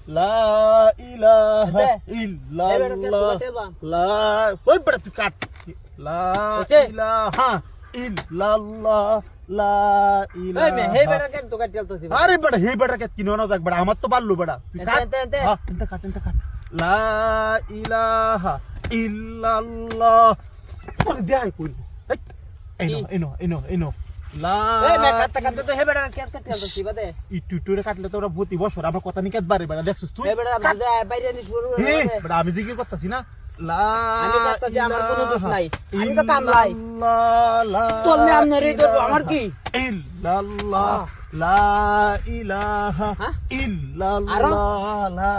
লা ইলাহা ইল্লাল্লাহ লা ওই বড় তুই কাট লা ইলাহা ইল্লাল্লাহ লা ইলাহা এই মে হে বেটা কেন তো কাটলতেছি আরে বড় হে বড় কে কিনো না যাক বড় আমার তো পারলু বড় তুই কাট হ্যাঁ এটা কাট লা ইলাহা ইল্লাল্লাহ ওরে দেই কই এনো লা এই মে কাটতে তো হে বেটা কেন কাটলতেছি বাদে ইটুটুরে কাটলে তো ওরা প্রতি বছর আমার কথা নিকেত বারে বড় দেখছস তুই হে বেটা বাইরে নি শুরু হে বড় আমি জিজ্ঞেস করতেছি না লা আমি কাটতে আমার কোনো দোষ নাই আমি তো কামলাই লা তোর নে আমনে ধরবো আমার কি ইল্লাল্লাহ লা ইলাহা ইল্লাল্লাহ লা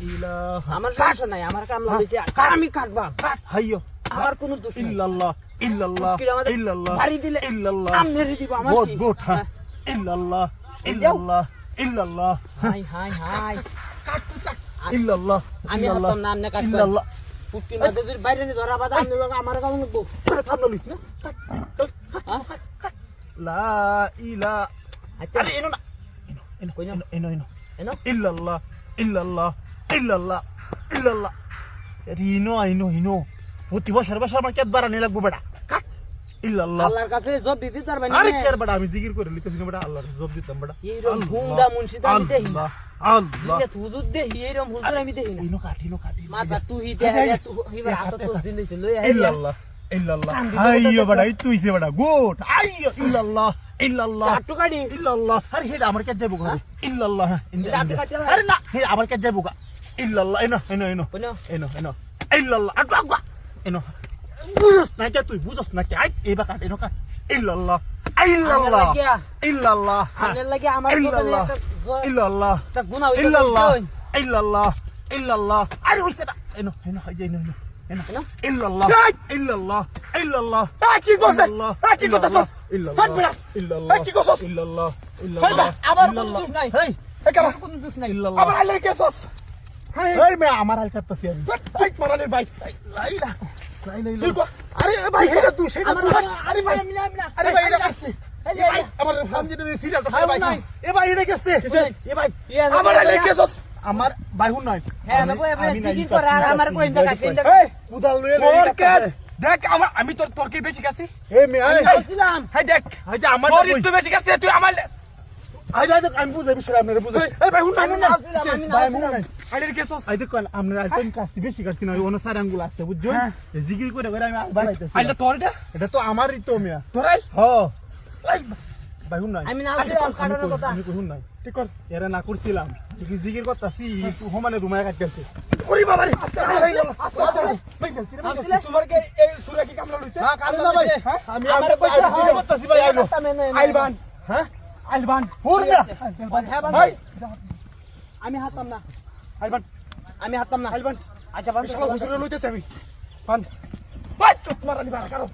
ইলাহা আমার সমস্যা নাই আমার কামলা হইছে আমি কাটবা হাইয়ো আমার কোনো দোষ নাই ইল্লাল্লাহ ইল্লাল্লাহ ইল্লাল্লাহ বাড়ি দিলে ইল্লাল্লাহ আমনে দিব আমার কি গুড হ্যাঁ ইল্লাল্লাহ ইল্লাল্লাহ ইল্লাল্লাহ হাই ইল্লাল্লাহ আমি হাতম নাম না কাটবা ইল্লাল্লাহ পুষ্টির মধ্যে যদি বাইরে নি ধরা বাদা আমনে লোক আমার কাম লাগবো কামলা লিস না লা ইলাহা আচ্ছা আরে এনো না এনো এনো ইল্লাল্লাহ ইল্লাল্লাহ ইল্লাল্লাহ ইল্লাল্লাহ ইনো প্রতি বছর আমার কেত বাড়ানি লাগবো বেটা কাট ইল্লাল্লাহ আল্লাহর কাছে জব দিতে তার মানে আরে কের বেটা আমি জিকির করে লিতেছি না বেটা আল্লাহর জব দিতাম বেটা এইরকম গুন্ডা মুন্সি তো আমি দেখি না আল্লাহ এটা হুজুর দেখি এইরকম হুজুর আমি দেখি না ইনো কাট মাথা তুই দে তু হিবার হাত তো দিলেছ লই ইল্লাল্লাহ আইয়ো বেটা তুইছে বেটা গুড আইয়ো ইল্লাল্লাহ আটু কাটি ইল্লাল্লাহ আরে হেডা আমার কাছে যাবো ঘরে ইল্লাল্লাহ আরে না হে আমার কাছে যাবো গা ইল্লাল্লাহ এনো ইল্লাল্লাহ আটু আগা এনো বুঝছ না কে তুই বুঝছ না কে আই এবা কাট এনো কাট ইল্লাল্লাহ ইল্লাল্লাহ আমনে লাগে আমার ইল্লাল্লাহ তা গুনাহ হইছে ইল্লাল্লাহ আরে হইছে না এনো হাই যাই এনো ইল্লাল্লাহ কি কইছ ইল্লাল্লাহ কি কইছ ইল্লাল্লাহ আবার কোন দোষ নাই হেই আমার কোন দোষ নাই ইল্লাল্লাহ আবার আইলে কেছস হেই মে আমার হাল করতেছি আমি ভাই মারানের ভাই লাইলা আরে ভাই হেডা তুই সেটা আরে ভাই আরে ভাই এটা করছিস ভাই আমার ফানজিতে সিরিয়াল তো ভাই এ ভাই এটা করছে এ ভাই আমার আইলে কেছস আমার ভাই হুন নাই হ্যাঁ আমি জিকির করে আর আমার কইন্দা কাটিন্দা এই কুদাল লয়ে দেখ আমি তোর কি বেশি কাছি এ মে আইছিলাম হাই দেখ হাই যে আমার তোর একটু বেশি কাছে তুই আমার হাই দেখ আমি বুঝাই বিষয় আমি বুঝাই এই ভাই হুন নাই ভাই হুন নাই আইলের কেসস আই দেখ আমরা আইটেম কাছি বেশি কাছি না ওনো সার আঙ্গুল আছে বুঝছো জিকির করে করে আমি বানাইতেছি আইলে তোর এটা তো আমারই তো মিয়া তোরাই হ্যাঁ ভাই হুন নাই আমি না আসলাম কারণের কথা আমি হুন নাই ঠিক কর এরা না করছিলাম জিকির করতাছি সমানে রুমায় কাটতেছে ওরে বাবা রে তোমার কে এই সুরা কি কামলা লইছে হ্যাঁ কামলা ভাই আমি আমার জিকির করতাছি ভাই আইলবান হ্যাঁ আইলবান ফুর না ভাই আমি হাততাম না আইলবান আমি হাততাম না আইলবান আচ্ছা বান্ধ সুরা লইতেছে আমি বান্ধ ভাই চুপ মারানি বাড়া কারো